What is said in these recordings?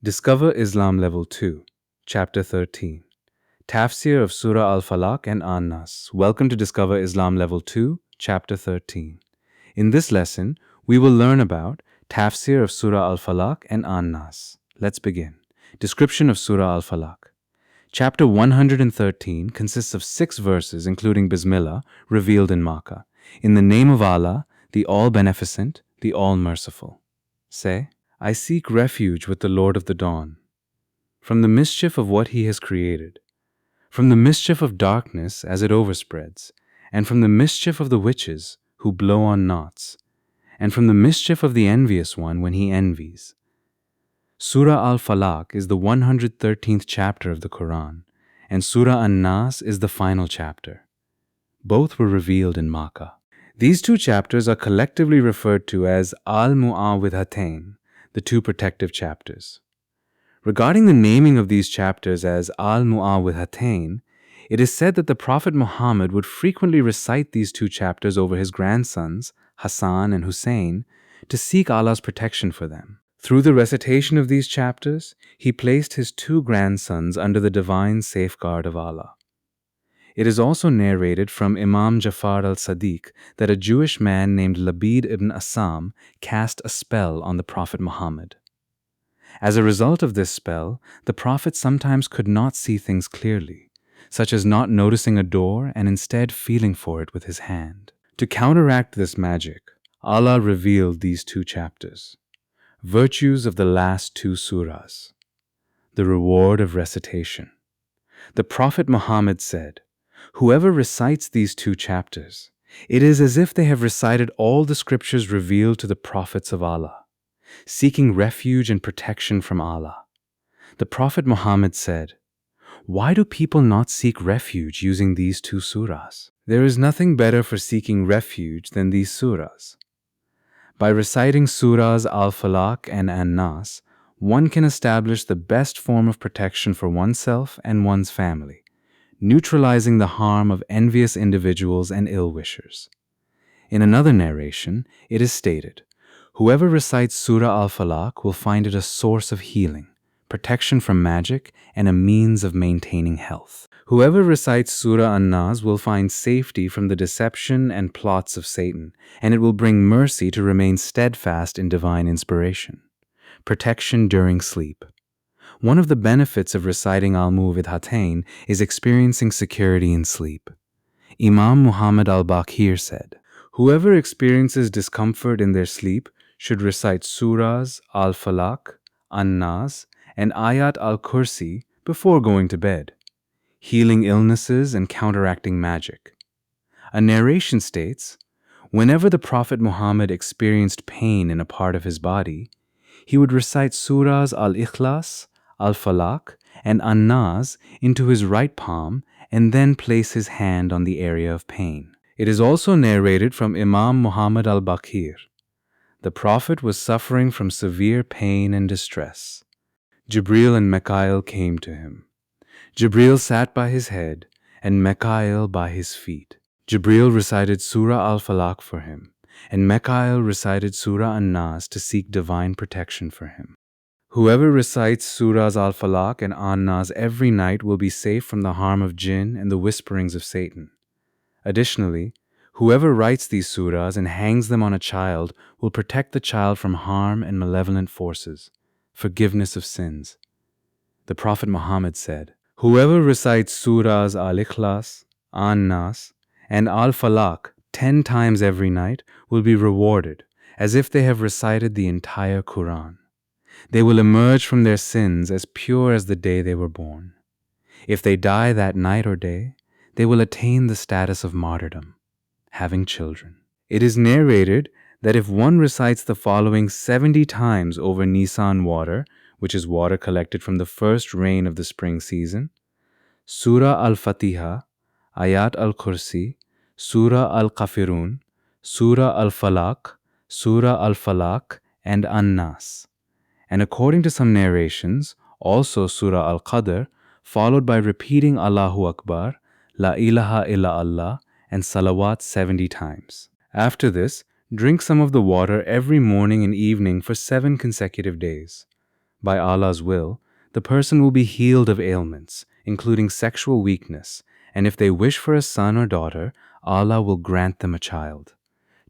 Discover Islam Level 2, Chapter 13. Tafsir of Surah Al-Falaq and An-Nas. Welcome to Discover Islam Level 2, Chapter 13. In this lesson, we will learn about Tafsir of Surah Al-Falaq and An-Nas. Let's begin. Description of Surah Al-Falaq. Chapter 113 consists of 6 verses including Bismillah, revealed in Makkah. In the name of Allah, the All-Beneficent, the All-Merciful. Say, I seek refuge with the Lord of the Dawn, from the mischief of what He has created, from the mischief of darkness as it overspreads, and from the mischief of the witches who blow on knots, and from the mischief of the envious one when he envies. Surah Al-Falaq is the 113th chapter of the Qur'an, and Surah An-Nas is the final chapter. Both were revealed in Makkah. These 2 chapters are collectively referred to as Al-Mu'awwidhatain, the 2 protective chapters. Regarding the naming of these chapters as Al-Mu'awwidhatain, it is said that the Prophet Muhammad would frequently recite these 2 chapters over his grandsons, Hassan and Hussein, to seek Allah's protection for them. Through the recitation of these chapters, he placed his 2 grandsons under the divine safeguard of Allah. It is also narrated from Imam Jafar al-Sadiq that a Jewish man named Labid ibn Assam cast a spell on the Prophet Muhammad. As a result of this spell, the Prophet sometimes could not see things clearly, such as not noticing a door and instead feeling for it with his hand. To counteract this magic, Allah revealed these 2 chapters. Virtues of the last 2 surahs. The reward of recitation. The Prophet Muhammad said, whoever recites these 2 chapters, it is as if they have recited all the scriptures revealed to the prophets of Allah, seeking refuge and protection from Allah. The Prophet Muhammad said, why do people not seek refuge using these 2 surahs? There is nothing better for seeking refuge than these surahs. By reciting surahs Al-Falaq and An-Nas, one can establish the best form of protection for oneself and one's family, neutralizing the harm of envious individuals and ill-wishers. In another narration, it is stated, whoever recites Surah Al-Falaq will find it a source of healing, protection from magic, and a means of maintaining health. Whoever recites Surah An-Nas will find safety from the deception and plots of Satan, and it will bring mercy to remain steadfast in divine inspiration. Protection during sleep. One of the benefits of reciting Al-Mu'awwidhatain is experiencing security in sleep. Imam Muhammad al-Baqir said, whoever experiences discomfort in their sleep should recite surahs Al-Falaq, An-Nas, and Ayat al-Kursi before going to bed, healing illnesses and counteracting magic. A narration states, whenever the Prophet Muhammad experienced pain in a part of his body, he would recite surahs Al-Ikhlas, Al-Falaq, and An-Nas into his right palm and then place his hand on the area of pain. It is also narrated from Imam Muhammad al-Baqir. The Prophet was suffering from severe pain and distress. Jibril and Mikael came to him. Jibril sat by his head and Mikael by his feet. Jibril recited Surah Al-Falaq for him, and Mikael recited Surah An-Nas to seek divine protection for him. Whoever recites Surahs Al-Falaq and An-Nas every night will be safe from the harm of jinn and the whisperings of Satan. Additionally, whoever writes these surahs and hangs them on a child will protect the child from harm and malevolent forces, forgiveness of sins. The Prophet Muhammad said, whoever recites surahs Al-Ikhlas, An-Nas, and Al-Falaq 10 times every night will be rewarded as if they have recited the entire Qur'an. They will emerge from their sins as pure as the day they were born. If they die that night or day, they will attain the status of martyrdom, having children. It is narrated that if one recites the following 70 times over Nisan water, which is water collected from the first rain of the spring season, Surah Al-Fatiha, Ayat al-Kursi, Surah Al-Kafirun, Surah Al-Falaq, Surah Al-Falaq, and An-Nas. And according to some narrations, also Surah Al-Qadr, followed by repeating Allahu Akbar, La ilaha illa Allah, and salawat 70 times. After this, drink some of the water every morning and evening for 7 consecutive days. By Allah's will, the person will be healed of ailments, including sexual weakness, and if they wish for a son or daughter, Allah will grant them a child.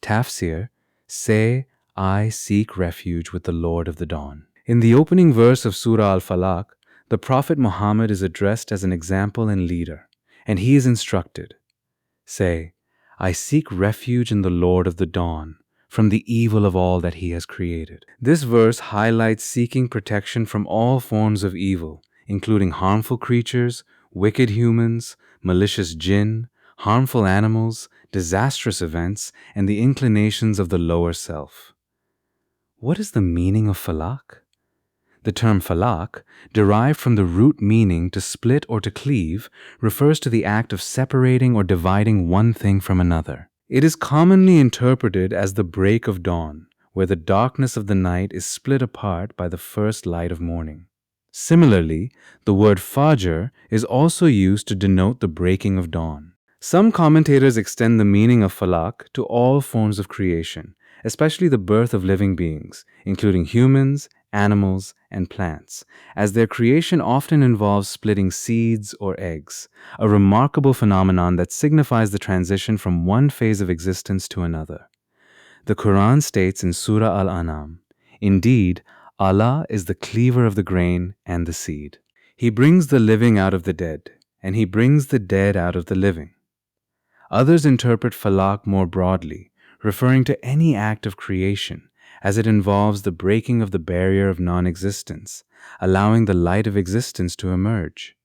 Tafsir, say, I seek refuge with the Lord of the Dawn. In the opening verse of Surah Al-Falaq, the Prophet Muhammad is addressed as an example and leader, and he is instructed, say, I seek refuge in the Lord of the Dawn, from the evil of all that he has created. This verse highlights seeking protection from all forms of evil, including harmful creatures, wicked humans, malicious jinn, harmful animals, disastrous events, and the inclinations of the lower self. What is the meaning of falaq? The term falaq, derived from the root meaning to split or to cleave, refers to the act of separating or dividing one thing from another. It is commonly interpreted as the break of dawn, where the darkness of the night is split apart by the first light of morning. Similarly, the word fajr is also used to denote the breaking of dawn. Some commentators extend the meaning of falaq to all forms of creation, especially the birth of living beings, including humans, animals, and plants, as their creation often involves splitting seeds or eggs, a remarkable phenomenon that signifies the transition from one phase of existence to another. The Quran states in Surah Al-An'am, indeed, Allah is the cleaver of the grain and the seed. He brings the living out of the dead, and He brings the dead out of the living. Others interpret falaq more broadly, referring to any act of creation, as it involves the breaking of the barrier of non-existence, allowing the light of existence to emerge.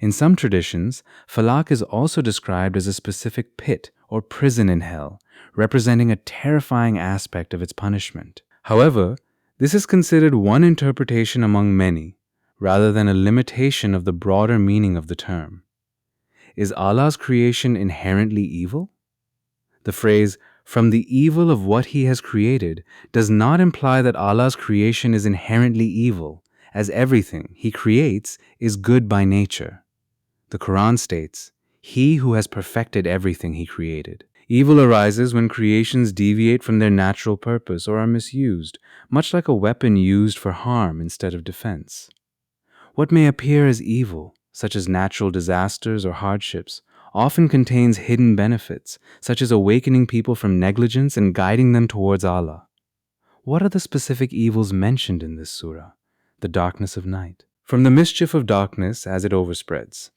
In some traditions, falaq is also described as a specific pit or prison in hell, representing a terrifying aspect of its punishment. However, this is considered one interpretation among many, rather than a limitation of the broader meaning of the term. Is Allah's creation inherently evil? The phrase, from the evil of what He has created, does not imply that Allah's creation is inherently evil, as everything He creates is good by nature. The Quran states, He who has perfected everything He created. Evil arises when creations deviate from their natural purpose or are misused, much like a weapon used for harm instead of defense. What may appear as evil, such as natural disasters or hardships, often contains hidden benefits, such as awakening people from negligence and guiding them towards Allah. What are the specific evils mentioned in this surah? The darkness of night. From the mischief of darkness as it overspreads.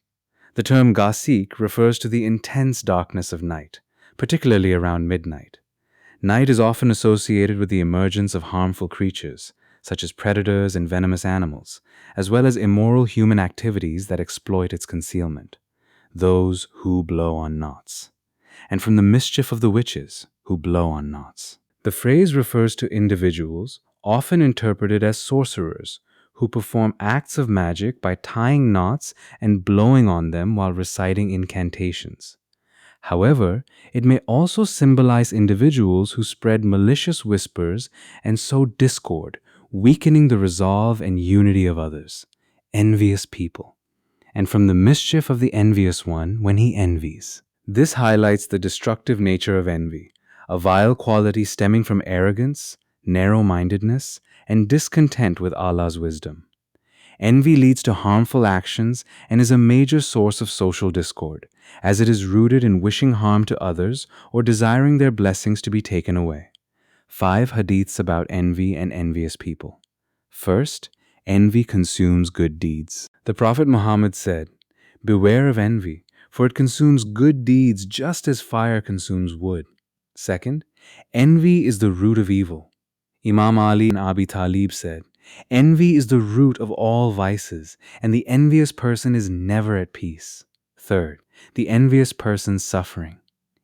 The term gasik refers to the intense darkness of night, particularly around midnight. Night is often associated with the emergence of harmful creatures, such as predators and venomous animals, as well as immoral human activities that exploit its concealment. Those who blow on knots, and from the mischief of the witches who blow on knots. The phrase refers to individuals, often interpreted as sorcerers, who perform acts of magic by tying knots and blowing on them while reciting incantations. However, it may also symbolize individuals who spread malicious whispers and sow discord, weakening the resolve and unity of others. Envious people. And from the mischief of the envious one when he envies. This highlights the destructive nature of envy, a vile quality stemming from arrogance, narrow-mindedness, and discontent with Allah's wisdom. Envy leads to harmful actions and is a major source of social discord, as it is rooted in wishing harm to others or desiring their blessings to be taken away. 5 hadiths about envy and envious people. First, envy consumes good deeds. The Prophet Muhammad said, beware of envy, for it consumes good deeds just as fire consumes wood. Second, envy is the root of evil. Imam Ali and Abi Talib said, envy is the root of all vices, and the envious person is never at peace. Third, the envious person's suffering.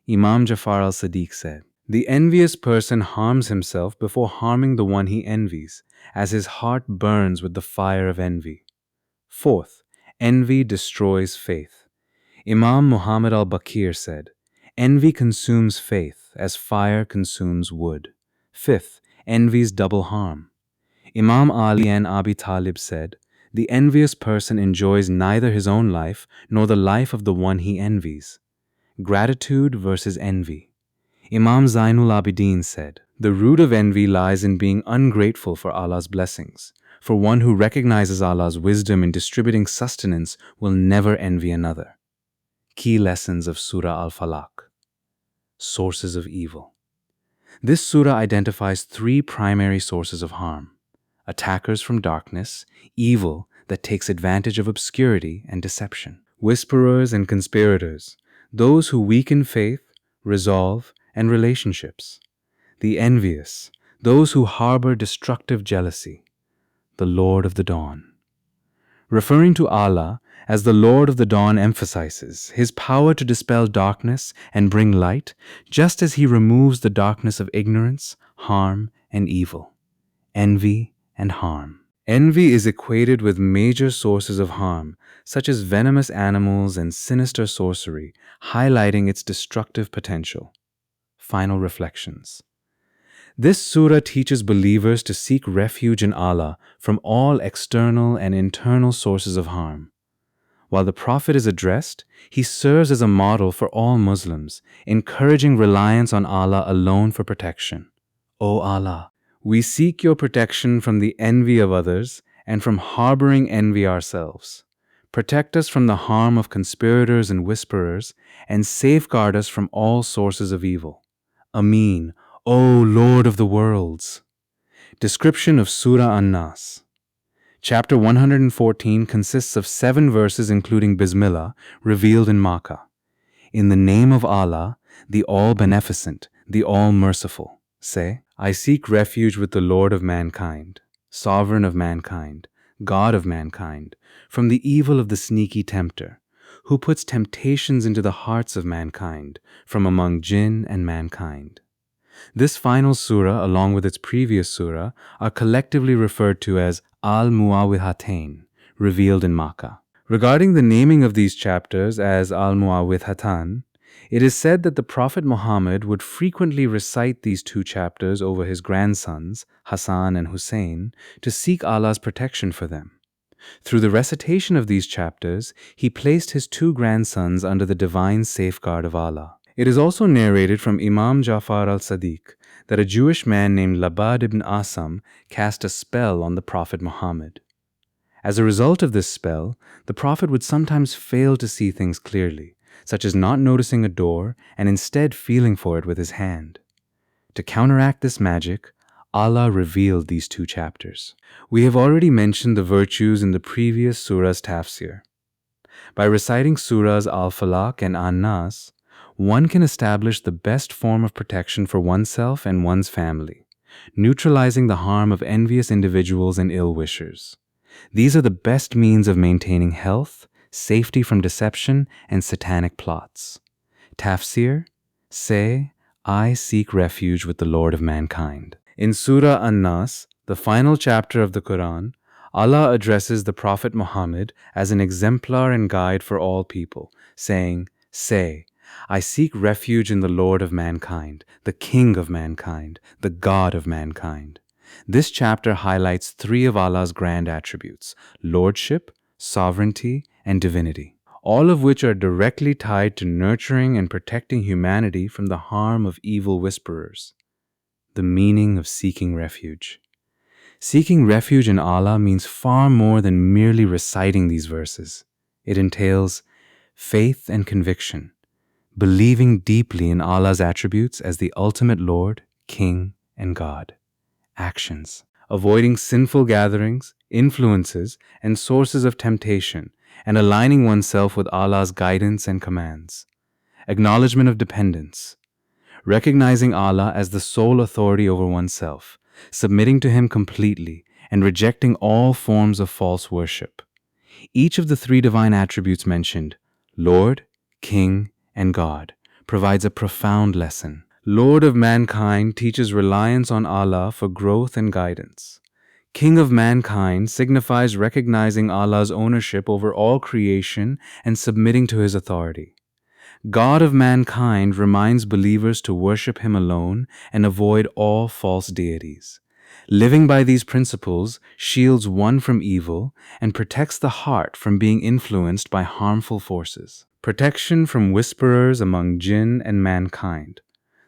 Imam Jafar al-Sadiq said, the envious person harms himself before harming the one he envies, as his heart burns with the fire of envy. Fourth, envy destroys faith. Imam Muhammad al-Baqir said, envy consumes faith as fire consumes wood. Fifth, envy's double harm. Imam Ali and Abi Talib said, the envious person enjoys neither his own life nor the life of the one he envies. Gratitude versus envy. Imam Zainul Abidin said, the root of envy lies in being ungrateful for Allah's blessings, for one who recognizes Allah's wisdom in distributing sustenance will never envy another. Key lessons of Surah Al-Falaq. Sources of evil. This surah identifies three primary sources of harm: attackers from darkness, evil that takes advantage of obscurity and deception; whisperers and conspirators, those who weaken faith, resolve, and relationships; the envious, those who harbor destructive jealousy; the Lord of the Dawn. Referring to Allah as the Lord of the Dawn emphasizes His power to dispel darkness and bring light, just as He removes the darkness of ignorance, harm, and evil. Envy and harm. Envy is equated with major sources of harm, such as venomous animals and sinister sorcery, highlighting its destructive potential. Final reflections. This surah teaches believers to seek refuge in Allah from all external and internal sources of harm. While the Prophet is addressed, he serves as a model for all Muslims, encouraging reliance on Allah alone for protection. O Allah, we seek your protection from the envy of others and from harboring envy ourselves. Protect us from the harm of conspirators and whisperers, and safeguard us from all sources of evil. Ameen, O Lord of the worlds. Description of Surah An-Nas. Chapter 114 consists of 7 verses including Bismillah, revealed in Makkah. In the name of Allah, the All-Beneficent, the All-Merciful. Say, I seek refuge with the Lord of mankind, Sovereign of mankind, God of mankind, from the evil of the sneaky tempter, who puts temptations into the hearts of mankind, from among jinn and mankind. This final surah, along with its previous surah, are collectively referred to as Al-Muawwidhatain, revealed in Makkah. Regarding the naming of these chapters as Al-Muawwidhatan, it is said that the Prophet Muhammad would frequently recite these 2 chapters over his grandsons, Hassan and Hussein, to seek Allah's protection for them. Through the recitation of these chapters, he placed his 2 grandsons under the divine safeguard of Allah. It is also narrated from Imam Jafar al-Sadiq that a Jewish man named Labad ibn Asam cast a spell on the Prophet Muhammad. As a result of this spell, the Prophet would sometimes fail to see things clearly, such as not noticing a door and instead feeling for it with his hand. To counteract this magic, Allah revealed these 2 chapters. We have already mentioned the virtues in the previous surah's tafsir. By reciting surahs Al-Falaq and An-Nas, one can establish the best form of protection for oneself and one's family, neutralizing the harm of envious individuals and ill-wishers. These are the best means of maintaining health, safety from deception, and satanic plots. Tafsir, say, I seek refuge with the Lord of mankind. In Surah An-Nas, the final chapter of the Qur'an, Allah addresses the Prophet Muhammad as an exemplar and guide for all people, saying, Say, I seek refuge in the Lord of mankind, the King of mankind, the God of mankind. This chapter highlights 3 of Allah's grand attributes: lordship, sovereignty, and divinity, all of which are directly tied to nurturing and protecting humanity from the harm of evil whisperers. The meaning of seeking refuge. Seeking refuge in Allah means far more than merely reciting these verses. It entails faith and conviction, believing deeply in Allah's attributes as the ultimate Lord, King, and God. Actions. Avoiding sinful gatherings, influences, and sources of temptation, and aligning oneself with Allah's guidance and commands. Acknowledgement of dependence. Recognizing Allah as the sole authority over oneself, submitting to Him completely, and rejecting all forms of false worship. Each of the 3 divine attributes mentioned, Lord, King, and God, provides a profound lesson. Lord of mankind teaches reliance on Allah for growth and guidance. King of mankind signifies recognizing Allah's ownership over all creation and submitting to His authority. God of mankind reminds believers to worship Him alone and avoid all false deities. Living by these principles shields one from evil and protects the heart from being influenced by harmful forces. Protection from whisperers among jinn and mankind.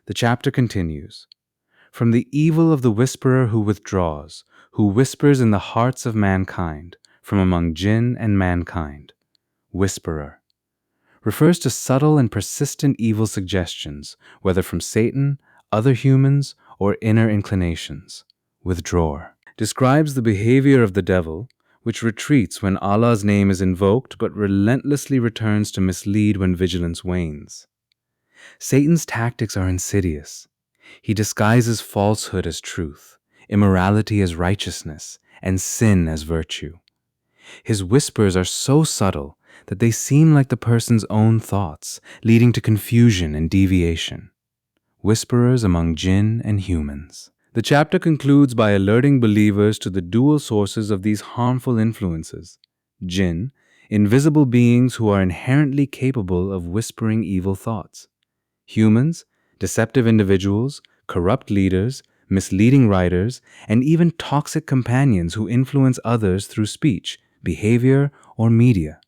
The chapter continues. from the evil of the whisperer who withdraws, who whispers in the hearts of mankind, from among jinn and mankind. Whisperer refers to subtle and persistent evil suggestions, whether from Satan, other humans, or inner inclinations. Withdrawer describes the behavior of the devil, which retreats when Allah's name is invoked but relentlessly returns to mislead when vigilance wanes. Satan's tactics are insidious. He disguises falsehood as truth, immorality as righteousness, and sin as virtue. His whispers are so subtle that they seem like the person's own thoughts, leading to confusion and deviation. Whisperers among jinn and humans. The chapter concludes by alerting believers to the dual sources of these harmful influences. Jinn, invisible beings who are inherently capable of whispering evil thoughts. Humans, deceptive individuals, corrupt leaders, misleading writers, and even toxic companions who influence others through speech, behavior, or media.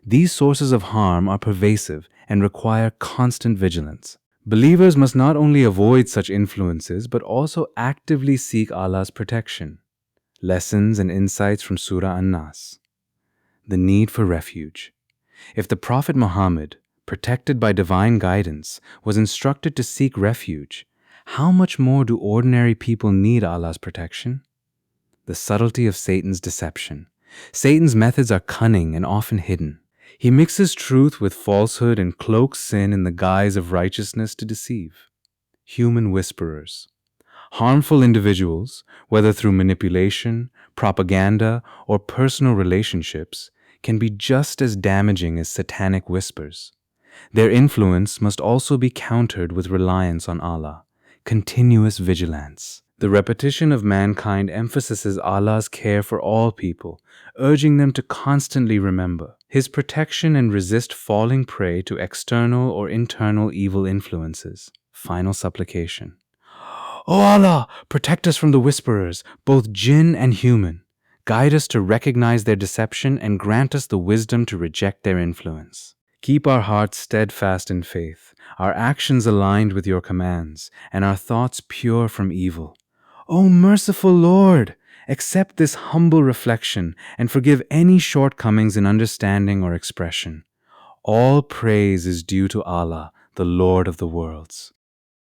These sources of harm are pervasive and require constant vigilance. Believers must not only avoid such influences but also actively seek Allah's protection. Lessons and insights from Surah An-Nas. The need for refuge. If the Prophet Muhammad, protected by divine guidance, was instructed to seek refuge, how much more do ordinary people need Allah's protection? The subtlety of Satan's deception. Satan's methods are cunning and often hidden. He mixes truth with falsehood and cloaks sin in the guise of righteousness to deceive. Human whisperers. Harmful individuals, whether through manipulation, propaganda, or personal relationships, can be just as damaging as satanic whispers. Their influence must also be countered with reliance on Allah, continuous vigilance. The repetition of mankind emphasizes Allah's care for all people, urging them to constantly remember His protection and resist falling prey to external or internal evil influences. Final supplication. O Allah, protect us from the whisperers, both jinn and human. Guide us to recognize their deception and grant us the wisdom to reject their influence. Keep our hearts steadfast in faith, our actions aligned with your commands, and our thoughts pure from evil. O merciful Lord, accept this humble reflection and forgive any shortcomings in understanding or expression. All praise is due to Allah, the Lord of the worlds.